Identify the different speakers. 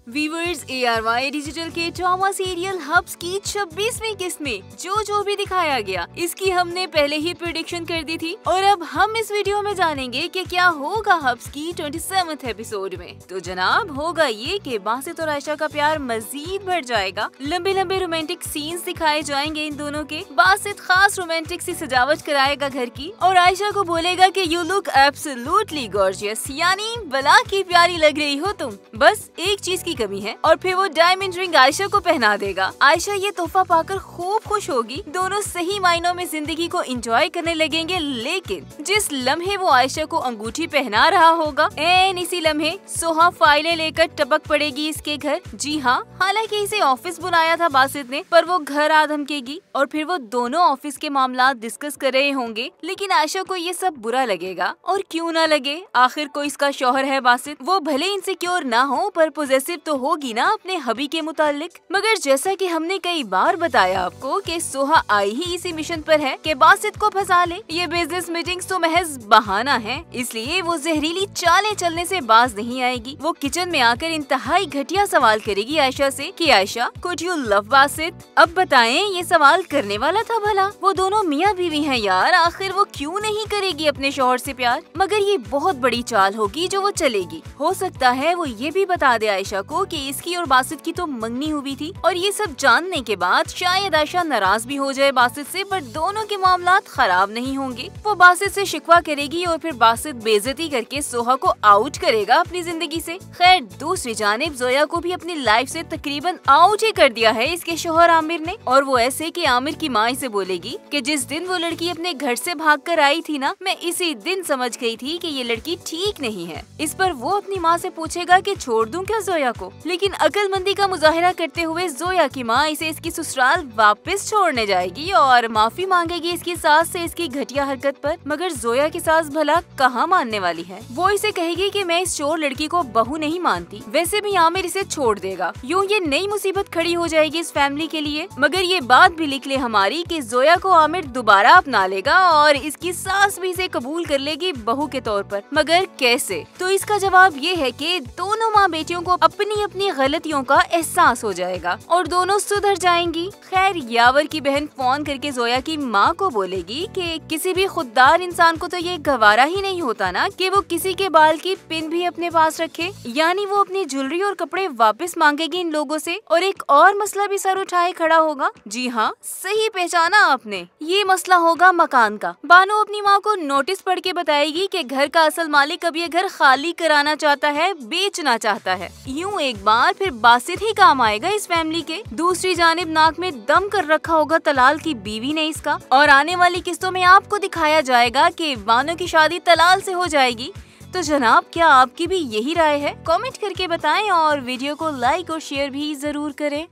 Speaker 1: Viewers ARY digital के drama serial hubs की 26वीं किस्त में जो भी दिखाया गया इसकी हमने पहले ही प्रेडिक्शन कर दी थी और अब हम इस वीडियो में जानेंगे कि क्या होगा हब्स की 27th एपिसोड में। तो जनाब होगा ये कि बासित और आयशा का प्यार मजीद बढ़ जाएगा, लंबे लंबे रोमांटिक सीन्स दिखाए जाएंगे इन दोनों के। बासित खास रोमांटिक सी सजावट कराएगा घर की और आयशा को बोलेगा कि यू लुक एब्सोल्युटली गॉर्जियस, यानी बला की प्यारी लग रही हो तुम, बस एक चीज की कमी है। और फिर वो डायमंड रिंग आयशा को पहना देगा। आयशा ये तोहफा पाकर खूब खुश होगी, दोनों सही मायनों में जिंदगी को एंजॉय करने लगेंगे। लेकिन जिस लम्हे वो आयशा को अंगूठी पहना रहा होगा, इसी लम्हे सोहा फाइलें लेकर टपक पड़ेगी इसके घर। जी हाँ, हालांकि इसे ऑफिस बुलाया था बासित ने, पर वो घर आ धमकेगी और फिर वो दोनों ऑफिस के मामला डिस्कस कर रहे होंगे। लेकिन आयशा को ये सब बुरा लगेगा, और क्यों ना लगे, आखिर को इसका शौहर है बासित। वो भले इनसिक्योर ना हो पर पॉजेसिव तो होगी ना अपने हबी के मुतालिक। मगर जैसा कि हमने कई बार बताया आपको कि सोहा आई ही इसी मिशन पर है कि बासित को फंसा ले। ये बिजनेस मीटिंग्स तो महज बहाना है, इसलिए वो जहरीली चालें चलने से बाज नहीं आएगी। वो किचन में आकर इंतहाई घटिया सवाल करेगी आयशा से कि Ayesha, could you love Basit? अब बताएं, ये सवाल करने वाला था भला? वो दोनों मियाँ बीवी हैं यार, आखिर वो क्यों नहीं करेगी अपने शौहर से प्यार? मगर ये बहुत बड़ी चाल होगी जो वो चलेगी। हो सकता है वो ये भी बता दे आयशा को कि इसकी और बासित की तो मंगनी हुई थी, और ये सब जानने के बाद शायद आयशा नाराज भी हो जाए बासित से, पर दोनों के मामलात खराब नहीं होंगे। वो बासित से शिकवा करेगी और फिर बासित बेइज्जती करके सोहा को आउट करेगा अपनी जिंदगी से। खैर, दूसरी जानिब जोया को भी अपनी लाइफ से तकरीबन आउट ही कर दिया है इसके शौहर आमिर ने, और वो ऐसे कि आमिर की माँ इसे बोलेगी कि जिस दिन वो लड़की अपने घर से भागकर आई थी ना, मैं इसी दिन समझ गई थी कि ये लड़की ठीक नहीं है। इस पर वो अपनी माँ से पूछेगा कि छोड़ दूं क्या जोया को, लेकिन अक्लमंदी का मुजाहिरा करते हुए जोया की माँ इसे इसकी ससुराल वापस छोड़ने जाएगी और माफी मांगेगी इसकी सास से इसकी घटिया हरकत पर। मगर जोया की सास भला कहाँ मानने वाली है, वो इसे कहेगी कि मैं इस चोर लड़की को बहू नहीं मानती, वैसे भी आमिर इसे छोड़ देगा। यूँ ये नई मुसीबत खड़ी हो जाएगी इस फैमिली के लिए। मगर ये बात भी लिख ले हमारी कि जोया को आमिर दोबारा अपना लेगा और इसकी सास भी इसे कबूल कर लेगी बहू के तौर पर। मगर कैसे? तो इसका जवाब ये है कि दोनों माँ बेटियों को अपनी अपनी गलतियों का एहसास हो जाएगा और दोनों सुधर जाएंगी। खैर, यावर की बहन फोन करके जोया की माँ को बोलेगी कि किसी भी खुददार इंसान को तो ये गवारा ही नहीं होता ना कि वो किसी के बाल की पिन भी अपने पास रखे, यानी वो अपनी ज्वेलरी और कपड़े वापस मांगेगी इन लोगों से। और एक और मसला भी सर उठाए खड़ा होगा। जी हाँ, सही पहचाना आपने, ये मसला होगा मकान का। बानो अपनी माँ को नोटिस पढ़ के बताएगी कि घर का असल मालिक अब ये घर खाली कराना चाहता है, बेचना चाहता है। यूँ एक बार फिर बासित ही काम आएगा इस फैमिली के। दूसरी जानिब नाक में दम कर रखा होगा तलाल की बीवी ने इसका, और आने वाली किस्तों में आपको दिखाया जाएगा कि बानो की शादी तलाल से हो जाएगी। तो जनाब, क्या आपकी भी यही राय है? कमेंट करके बताएं और वीडियो को लाइक और शेयर भी जरूर करें।